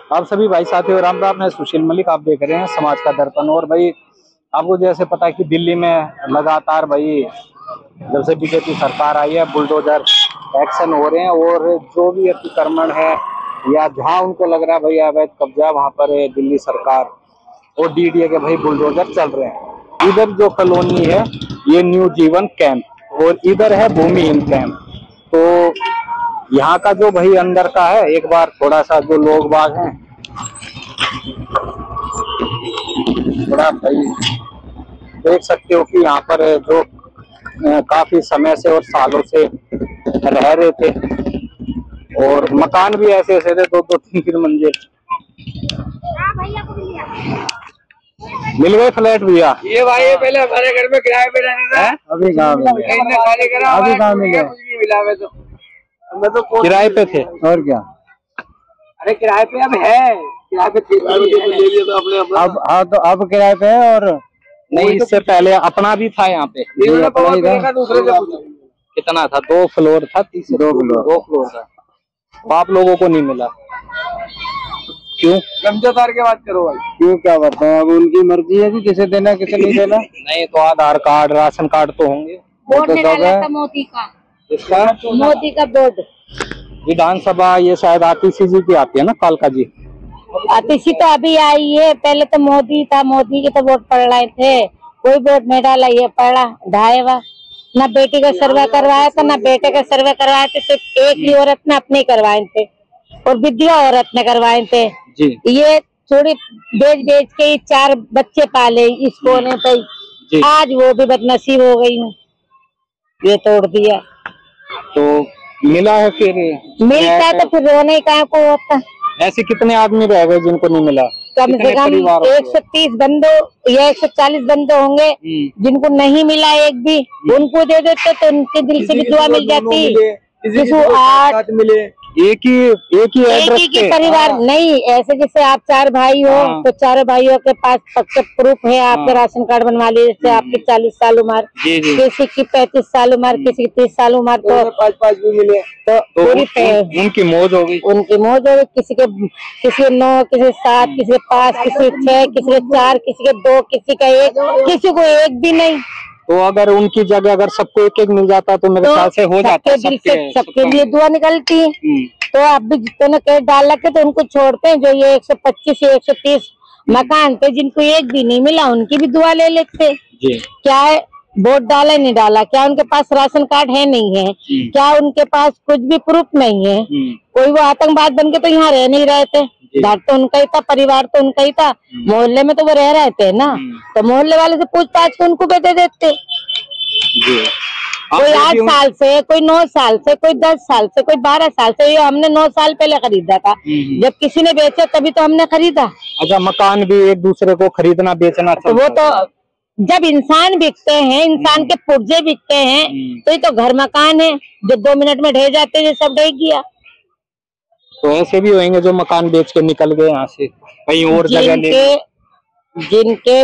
आप सभी भाई साथियों राम राम। मैं सुशील मलिक, आप देख रहे हैं समाज का दर्पण। और भाई आपको जैसे पता है कि दिल्ली में लगातार भाई जब से बीजेपी सरकार आई है बुलडोजर एक्शन हो रहे हैं, और जो भी अतिक्रमण है या जहां उनको लग रहा है भाई अवैध कब्जा, वहां पर दिल्ली सरकार और डीडीए के भाई बुलडोजर चल रहे हैं। इधर जो कॉलोनी है ये न्यू जीवन कैंप और इधर है भूमिहीन कैंप। तो यहाँ का जो भाई अंदर का है, एक बार थोड़ा सा जो लोग बाग हैं थोड़ा भाई देख सकते हो कि यहाँ पर जो काफी समय से और सालों से रह रहे थे, और मकान भी ऐसे ऐसे थे, दो दो तीन तीन मंजिल। मिल गए फ्लैट भैया? ये भाई ये पहले हमारे घर में किराए पे रहने था, अभी कहाँ मिले? खाली करा, अभी कहाँ मिले? कुछ नहीं मिला। मैं तो किराए पे थे और क्या? अरे किराए पे अब है, किराए पे ले लिया तो अपने अपना। अब हाँ, तो अब किराए पे है। और नहीं, इससे पहले अपना भी था यहाँ पे। दूसरे से कितना था? 2 फ्लोर था, 2 फ्लोर था। आप लोगों को नहीं मिला क्यों? समझौतार के बात करो भाई। क्यों, क्या बताऊं? अब उनकी मर्जी है कि किसे देना किसे नहीं देना। नहीं तो आधार कार्ड राशन कार्ड तो होंगे। बोर्ड निकाला था मोदी का। इसका मोदी का बोर्ड। विधानसभा ये शायद आतिशी जी की आती है ना, कालका जी। आतिशी तो अभी आई है, पहले तो मोदी था, मोदी के तो वोट पड़ रहे थे, कोई वोट नहीं डाला, ये पड़ा ढाएवा। ना बेटी का सर्वे करवाया था ना बेटे का सर्वे करवाए थे, सिर्फ एक ही औरत ने अपने करवाए थे और विद्या औरत ने करवाए थे जी। ये थोड़ी बेच बेच के 4 बच्चे पाले इस कोने पे, आज वो भी बदनसीब हो गई हूँ, ये तोड़ दिया। तो मिला है फिर? मिलता है तो फिर रोने का को होता। ऐसे कितने आदमी रह गए जिनको नहीं मिला? कम से कम 130 बंदे या 140 बंदे होंगे जिनको नहीं मिला एक भी। उनको दे देते तो उनके दिल से भी दुआ मिल जाती। किसी 8 मिले, एक ही एड्रेस के परिवार नहीं, ऐसे जैसे आप 4 भाई हो तो 4 भाइयों के पास पक्का प्रूफ है, आपके राशन कार्ड बनवा लीजिए। जैसे आपकी 40 साल उम्र, किसी की 35 साल उम्र, किसी की 30 साल उम्र, तो 5 भी मिले तो उनकी मौज हो गई। उनकी मौज हो गई। किसी के 9, किसी के 7, किसी के 5, किसी के 6, किसी के 4, किसी के 2, किसी का 1, किसी को 1 भी नहीं। तो अगर उनकी जगह अगर सबको 1-1 मिल जाता तो मेरे ख्याल से हो जाता। सबके लिए दुआ निकलती है। तो अब भी जितने ने केस डाल रखे तो उनको छोड़ते हैं। जो ये 125 या 130 मकान थे जिनको 1 भी नहीं मिला, उनकी भी दुआ ले लेते। क्या है, वोट डाला नहीं डाला, क्या उनके पास राशन कार्ड है नहीं है, क्या उनके पास कुछ भी प्रूफ नहीं है, कोई वो आतंकवाद बन के तो यहाँ रह नहीं रहे थे। घर तो उनका ही था, परिवार तो उनका ही था, मोहल्ले में तो वो रह रहे थे ना, तो मोहल्ले वाले से पूछताछ के उनको भी दे देते। कोई 8 साल से, कोई 9 साल से, कोई 10 साल से, कोई 12 साल से। ये हमने 9 साल पहले खरीदा था, जब किसी ने बेचा तभी तो हमने खरीदा। अच्छा, मकान भी एक दूसरे को खरीदना बेचना तो वो तो जब इंसान बिकते हैं, इंसान के पुर्जे बिकते हैं, तो ये तो घर मकान है जो 2 मिनट में ढह जाते हैं, सब ढह गया। तो ऐसे भी होंगे जो मकान बेच के निकल गए यहाँ से कहीं और जगह ले। जिनके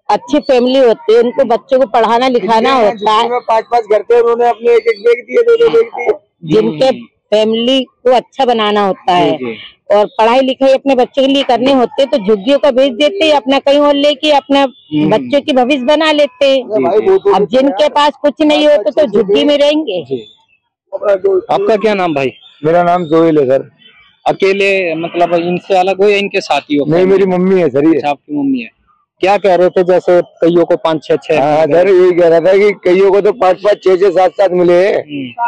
अच्छी फैमिली होती है, उनको बच्चों को पढ़ाना लिखाना होता है। 5-5 घर थे, उन्होंने अपने 1-1 बेच दिए, 2-2 बेच दिए। जिनके फैमिली को अच्छा बनाना होता है और पढ़ाई लिखाई अपने बच्चों के लिए करनी होती है, तो झुग्गियों का भेज देते हैं, अपना कहीं और लेके अपने बच्चों की भविष्य बना लेते हैं। अब जिनके पास कुछ नहीं होता तो झुग्गी में रहेंगे। आपका क्या नाम भाई? मेरा नाम जोइल है सर। अकेले मतलब इनसे अलग हो या इनके साथी हो? नहीं, मेरी मम्मी है सर। ये आपकी मम्मी है। क्या कह रहे थे, जैसे कईयों को 5-6 हाँ सर, यही कह रहा था कि कईयों को तो 5-5, 6-6, 7-7 मिले हैं।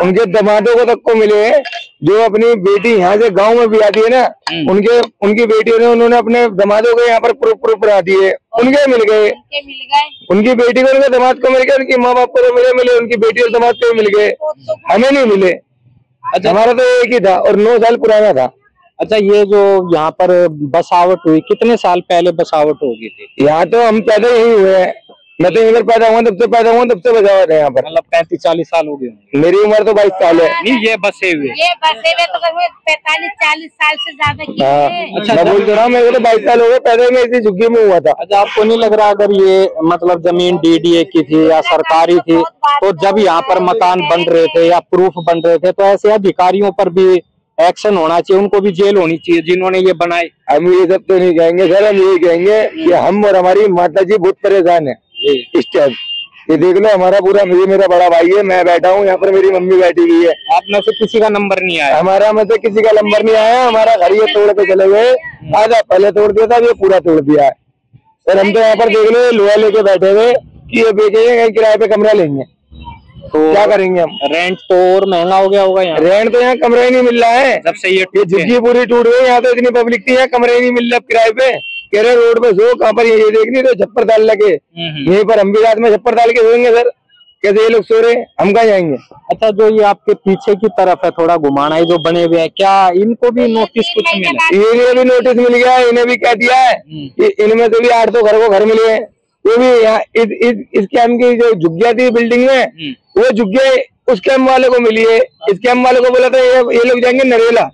उनके दामादों को तक को मिले हैं। जो अपनी बेटी यहाँ से गांव में भी आती है ना, उनकी बेटियों ने, उन्होंने अपने दामादों को यहाँ पर प्रूफ बना दिए, उनके मिल गए। उनकी बेटी को, उनके दामाद को मिल गए, उनकी माँ बाप को मिले, उनकी बेटी और दामाद को मिल गए, हमें नहीं मिले। अच्छा, हमारा तो एक ही था और 9 साल पुराना था। अच्छा, ये जो यहाँ पर बसावट हुई, कितने साल पहले बसावट हो गई थी? यहाँ तो हम पैदा यही हुए हैं। मैं तो इधर पैदा हुआ, तब से पैदा हुआ, तब से बसावट है यहाँ पर। मतलब 35-40 साल हो गए। मेरी उम्र तो 22 साल है। नहीं, ये बसे हुए तो 45-40 साल से ज्यादा की है। अच्छा, मैं बोल रहा हूँ, मेरे को तो 22 साल हो गए, पैदा में इसी झुग्गी में हुआ था। अच्छा, आपको नहीं लग रहा अगर ये मतलब जमीन डीडीए की थी या सरकारी थी, तो जब यहाँ पर मकान बन रहे थे या प्रूफ बन रहे थे, तो ऐसे अधिकारियों पर भी एक्शन होना चाहिए, उनको भी जेल होनी चाहिए जिन्होंने ये बनाए। हम ये सब तो नहीं कहेंगे सर, हम ये कहेंगे कि हम और हमारी माता जी बहुत परेशान है इस टाइम। ये देख लो हमारा पूरा, ये मेरा बड़ा भाई है, मैं बैठा हूँ यहाँ पर, मेरी मम्मी बैठी हुई है। आप में से किसी का नंबर नहीं आया? हमारा में से किसी का नंबर नहीं आया। हमारा घर ये तोड़ के चले गए, आधा पहले तोड़ दिया था, ये पूरा तोड़ दिया है सर। हम तो यहाँ पर देख लो लोहा लेके बैठे हुए कि ये बेचेंगे, कहीं किराए पे कमरा लेंगे, तो क्या करेंगे हम? रेंट तो और महंगा हो गया होगा यहाँ। रेंट तो यहाँ कमरा ही नहीं मिल रहा है जब से ये झुग्गी पूरी टूट गई। यहाँ तो इतनी पब्लिक थी, यहाँ कमरे ही नहीं मिल रहा किराए पे। कह रहे रोड पे सो, कहाँ पर ये देखनी तो छप्पर डाल लगे, यहीं पर हम भी रात में छप्पर डाल के सोएंगे सर। कैसे ये लोग सो रहे, हम कहाँ जाएंगे? अच्छा, जो ये आपके पीछे की तरफ है थोड़ा घुमाना है, जो बने हुए हैं, क्या इनको भी नोटिस कुछ मिला? इन्हें भी नोटिस मिल गया है, इन्हें भी क्या दिया है। इनमें से भी 800 घर को घर मिले हैं। वो भी यहाँ इस कैम्प की जो झुग्गिया थी बिल्डिंग में, वो झुग्गिया उस कैम्प वाले को मिली है। इस कैम्प वाले को बोला था ये लोग जाएंगे नरेला,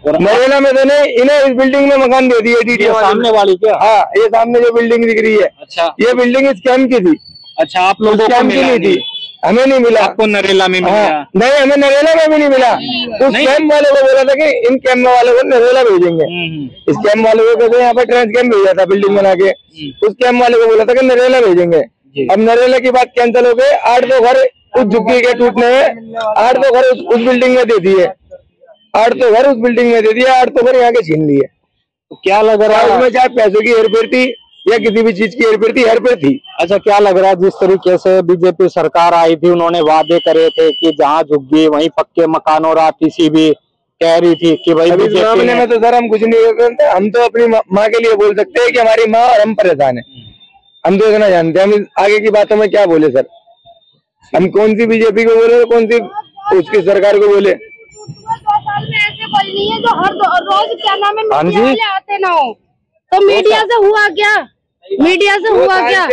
और नरेला में देने इन्हें इस बिल्डिंग में मकान दे दिए डीडी सामने वाली। क्या? हाँ, ये सामने जो बिल्डिंग दिख रही है, अच्छा, ये बिल्डिंग इस कैम्प की थी। अच्छा, आप लोगों को कैम्प की नहीं थी, हमें नहीं मिला। आपको नरेला में मिला? नहीं, हमें नरेला में भी नहीं मिला। उस कैम्प वाले को बोला था कि इन कैम्प वाले को नरेला भेजेंगे। इस कैम्प वाले को कहते यहाँ पर ट्रांस कैम्प भेजा था बिल्डिंग बना के, उस कैम्प वाले को बोला था कि नरेला भेजेंगे। अब नरेला की बात कैंसिल हो गई। 800 घर उस झुग्गी के टूटने में, 800 घर उस बिल्डिंग में दे दिए, 800 घर उस बिल्डिंग में दे दिए, 800 घर यहाँ के छीन लिए। तो क्या लग रहा है उसमें, चाहे पैसों की हेरफेर थी या किसी भी चीज की हेरफेर थी। अच्छा, क्या लग रहा है जिस तरीके से बीजेपी सरकार आई थी, उन्होंने वादे करे थे कि जहाँ झुग्गी वहीं पक्के मकान, और आरटीसी भी कह रही थी कि भाई इस मामले में तो सर हम कुछ नहीं कर सकते। हम तो अपनी माँ के लिए बोल सकते हैं कि हमारी माँ और हम परेशान है, हम तो इतना जानते हैं। हम आगे की बातों में क्या बोले सर? हम कौन सी बीजेपी को बोले, कौन सी उसकी सरकार को बोले? 2 साल में ऐसे कोई नहीं है जो हर रोज क्या नाम है हाँ जी, मीडिया वाले आते ना हो। तो मीडिया से हुआ क्या? मीडिया से हुआ क्या?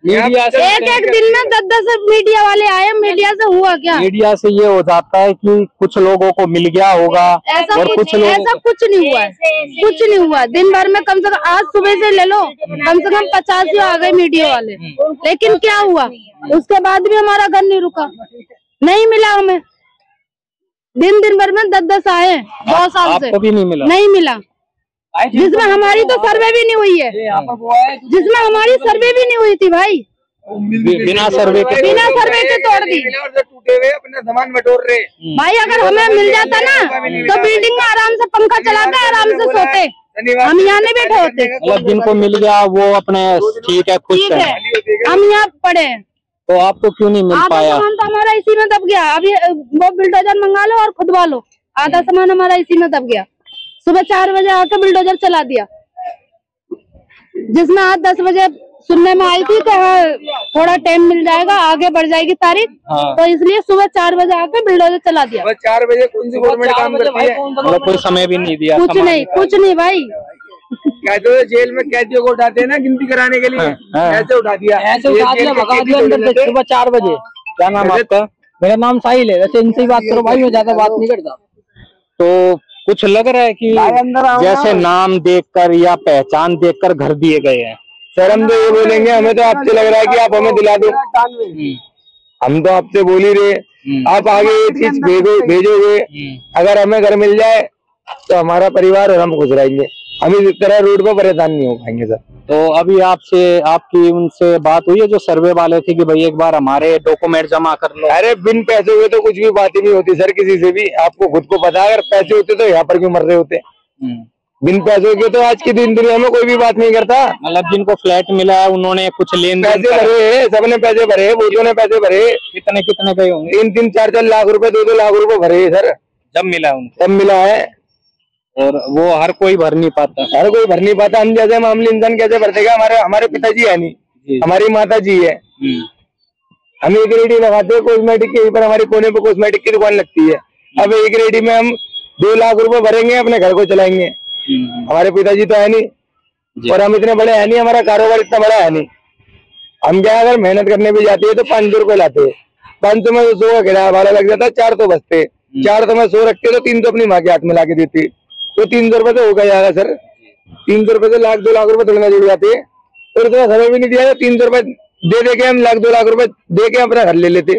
मीडिया से एक दिन में 10-10 मीडिया वाले आए, मीडिया से हुआ क्या? मीडिया से ये हो जाता है कि कुछ लोगों को मिल गया होगा, ऐसा और कुछ लोग ऐसा कुछ नहीं हुआ है, कुछ नहीं हुआ। दिन भर में कम से कम आज सुबह से ले लो, कम से कम 50 आ गए मीडिया वाले, लेकिन क्या हुआ? उसके बाद भी हमारा घर नहीं रुका, नहीं मिला हमें। दिन भर में 10-10 आए 2 साल से, आपको भी नहीं मिला? नहीं मिला, जिसमें हमारी तो सर्वे भी नहीं हुई है, जिसमें हमारी सर्वे भी नहीं हुई थी भाई। बिना सर्वे के तोड़ दी। टूटे हुए अपना सामान बटोर रहे भाई, अगर हमें मिल जाता ना तो बिल्डिंग में आराम से पंखा चलाते आराम से सोते, हम यहाँ नहीं बैठे होते। मतलब जिनको मिल गया वो अपने ठीक है, खुश है, हम यहाँ पड़े हैं। तो आपको क्यों नहीं मिल पाया? सामान तो हमारा इसी में दब गया। अभी वो बिल्डोजर मंगा लो और खुदवा लो, आधा सामान हमारा इसी में दब गया। सुबह 4 बजे आके बिल्डोजर चला दिया, जिसमें आज 10 बजे सुनने में आई थी कि हाँ थोड़ा टाइम मिल जाएगा, आगे बढ़ जाएगी तारीख, तो इसलिए सुबह 4 बजे आके बिल्डोजर चला दिया। 4 बजे कौन सी गवर्नमेंट काम करती है? मतलब कोई समय भी नहीं दिया? कुछ नहीं भाई। कहते हो जेल में कैदियों को उठाते हैं ना गिनती कराने के लिए, ऐसे उठा दिया, भगा दिया अंदर से सुबह 4 बजे। क्या नाम आपका? मेरा नाम साहिल है। वैसे इनसे ही बात करो भाई, मैं ज्यादा बात नहीं करता। तो कुछ लग रहा है कि जैसे नाम देखकर या पहचान देखकर घर दिए गए हैं। सर हम तो ये बोलेंगे, हमें तो आपसे लग रहा है कि आप हमें दिला दो। हम तो आपसे बोल ही रहे, आप आगे ये चीज भेजोगे। अगर हमें घर मिल जाए तो हमारा परिवार और हम खुश रहेंगे, हम इस तरह रोड पर परेशान नहीं हो पाएंगे सर। तो अभी आपकी उनसे बात हुई है जो सर्वे वाले थे कि भाई एक बार हमारे डॉक्यूमेंट जमा कर लो? अरे बिन पैसे हुए तो कुछ भी बात ही नहीं होती सर किसी से भी। आपको खुद को पता है, अगर पैसे होते तो यहाँ पर क्यों मर रहे होते? बिन पैसों के तो आज की दुनिया में कोई भी बात नहीं करता। मतलब जिनको फ्लैट मिला है उन्होंने कुछ लेन देन पैसे भरे, सबने पैसे भरे, बूढ़ों ने पैसे भरे। कितने गए होंगे? 3-3, 4-4 लाख रुपए, 2-2 लाख रुपए भरे सर, जब मिला उनको। सब मिला है, और वो हर कोई भर नहीं पाता। हर कोई भर नहीं पाता। हम जैसे मामूली इंसान कैसे भर देगा? हमारे पिताजी है नहीं, हमारी माता जी है। हम एक रेडी लगाते हैं कॉस्मेटिक के, पर हमारे कोने पे कॉस्मेटिक की दुकान लगती है। अब एक रेडी में हम 2 लाख रुपए भरेंगे, अपने घर को चलाएंगे। हमारे पिताजी तो है नहीं, और हम इतने बड़े है नहीं, हमारा कारोबार इतना बड़ा है नहीं। हम क्या, अगर मेहनत करने भी जाते हैं तो 500 रुपए लाते हैं। 500 में 100 का किराया भाड़ा लग जाता है, 400 बचते। 400 में 100 रखते तो 300 अपनी माँ के हाथ में ला के देते, तो 300 रुपए तो हो जाएगा सर। 300 रुपए से 1-2 लाख रुपए थोड़ी ना जुड़ जाते हैं। और इतना समय भी नहीं दिया, 300 रुपए दे के हम 1-2 लाख रुपए दे के अपना घर ले लेते।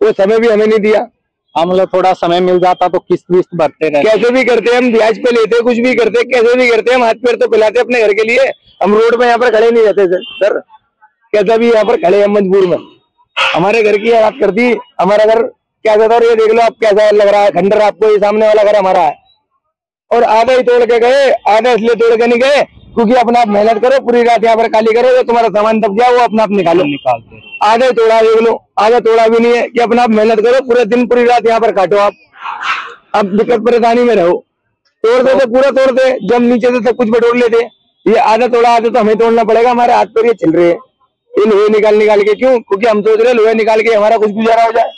वो समय भी हमें नहीं दिया, हम लोग थोड़ा समय मिल जाता तो किस्त विस्त भरते रहे। कैसे भी करते हम, ब्याज पे लेते, कुछ भी करते, कैसे भी करते हम, हाथ पैर तो पिलाते अपने घर के लिए। हम रोड पे यहाँ पर खड़े नहीं रहते सर, कैसा भी यहाँ पर खड़े हम मजबूर में। हमारे घर की बात करती, हमारा घर कैसा था और ये देख लो आप कैसा लग रहा है खंडर आपको। ये सामने वाला घर हमारा है और आधा ही तोड़ के गए, आधा इसलिए तोड़ के नहीं गए क्योंकि अपना आप मेहनत करो, पूरी रात यहाँ पर काली करो, जो तुम्हारा सामान दब गया वो अपना आप निकालते। आधा ही तोड़ा देख लो, आधा तोड़ा भी नहीं है कि अपना आप मेहनत करो, पूरे दिन पूरी रात यहाँ पर काटो आप। अब दिक्कत परेशानी में रहो। तोड़ दे तो पूरा तोड़ दे, जब नीचे से सब कुछ बटोर लेते। ये आधा तोड़ा, आधा तो हमें तोड़ना पड़ेगा, हमारे हाथ पर ये चल रहे हैं ये लोहे निकाल के। क्यों? क्योंकि हम सोच रहे लोहे निकाल के हमारा कुछ गुजारा हो जाए।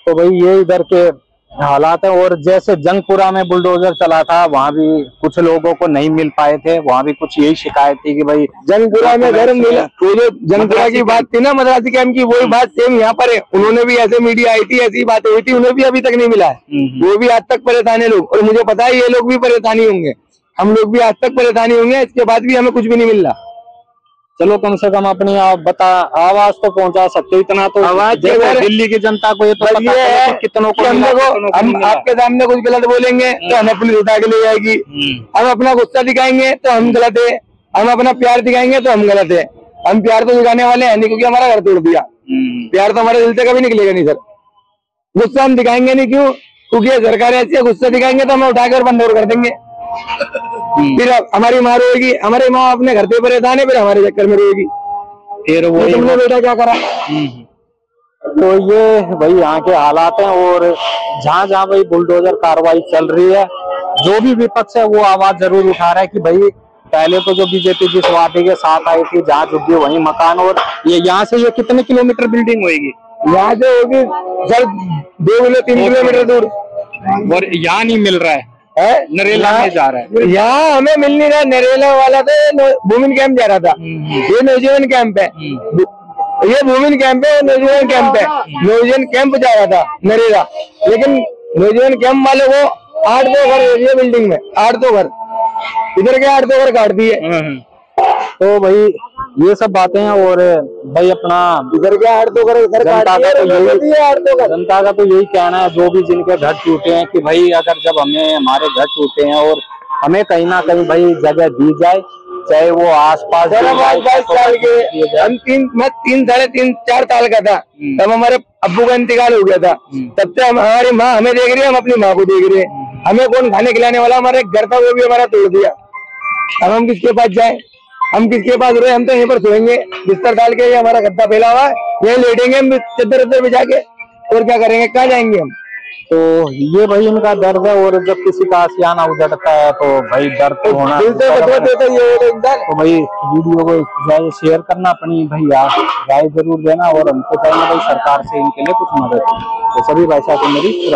तो भाई ये इधर के हालात है। और जैसे जंगपुरा में बुलडोजर चला था, वहाँ भी कुछ लोगों को नहीं मिल पाए थे, वहाँ भी कुछ यही शिकायत थी कि भाई जंगपुरा में घर मिला। वो जो जंगपुरा की बात थी ना मद्रासी कैंप की, वही बात सेम यहाँ पर है। उन्होंने भी ऐसे मीडिया आई थी, ऐसी बातें हुई थी, उन्हें भी अभी तक नहीं मिला है। वो भी आज तक परेशान है लोग, और मुझे पता है ये लोग भी परेशानी होंगे, हम लोग भी आज तक परेशानी होंगे, इसके बाद भी हमें कुछ भी नहीं मिल रहा। चलो कम से कम अपनी आवाज तो पहुंचा सकते, इतना तो आवाज दिल्ली की जनता को ये तो पता है कितनों को हम आपके सामने कुछ गलत बोलेंगे तो हमें पुलिस उठा के ले जाएगी। हम अपना गुस्सा दिखाएंगे तो हम गलत है, हम अपना प्यार दिखाएंगे तो हम गलत है। हम प्यार तो दिखाने वाले हैं नहीं, क्योंकि हमारा घर तोड़ दिया। प्यार तो हमारे दिल से कभी निकलेगा नहीं सर। गुस्सा हम दिखाएंगे नहीं, क्यों? क्योंकि सरकार ऐसी है, गुस्सा दिखाएंगे तो हमें उठाकर बंद और कर देंगे। फिर हमारी माँ रोएगी, हमारी माँ अपने घर पे परेशान है, फिर हमारे चक्कर में रोएगी, फिर वो तुमने बेटा क्या करा। तो ये भाई यहाँ के हालात हैं। और जहाँ जहाँ भाई बुलडोजर कार्रवाई चल रही है, जो भी विपक्ष है वो आवाज जरूर उठा रहा है कि भाई पहले तो जो बीजेपी जिस वादे के साथ आई थी, जहाँ झुग्गी वहीं मकान। और ये यहाँ से ये कितने किलोमीटर बिल्डिंग होगी? यहाँ से होगी सर 2-3 किलोमीटर दूर, और यहाँ नहीं मिल रहा है, नरेला में जा रहा है। यहाँ हमें मिल नहीं रहा। नरेला वाला तो वुमेन कैंप जा रहा था, ये नौजवान कैंप है। ये वुमेन कैंप है, नौजवान कैंप है। नौजवान कैंप जा रहा था नरेला, लेकिन नौजवान कैंप वाले को 8-2 घर एरिया बिल्डिंग में 8-2 घर, इधर के 8-2 घर काट दिए। तो भाई ये सब बातें हैं। और भाई अपना इधर के 8-2 घर जनता का तो यही कहना है, जो भी जिनके घर टूटे हैं, कि भाई अगर जब हमें हमारे घर टूटे हैं और हमें कहीं ना कहीं भाई जगह दी जाए, चाहे वो आसपास। 22 साल के हम 3-4 साल का था तब हमारे अब्बू का इंतकाल हो गया था। तब से हमारी माँ हमें देख रही है, हम अपनी माँ को देख रहे हैं। हमें कौन खाने खिलाने वाला? हमारे घर था वो भी हमारा तोड़ दिया। अब हम किसके पास जाए, हम किसके पास रहे? हम तो यहीं पर सोएंगे बिस्तर डाल के, ये हमारा गद्दा फैला हुआ है, यहीं लेटेंगे हम चद्दर बिछा के, और क्या करेंगे? कहाँ जाएंगे हम? तो ये भाई इनका दर्द है। और जब किसी का आशियाना उजड़ता है तो भाई दर्द तो होना। तो भाई वीडियो को शेयर करना, अपनी भाई राय जरूर देना, और हमको चाहिए भाई सरकार से इनके लिए कुछ मदद। तो सभी भाई साहब को मेरी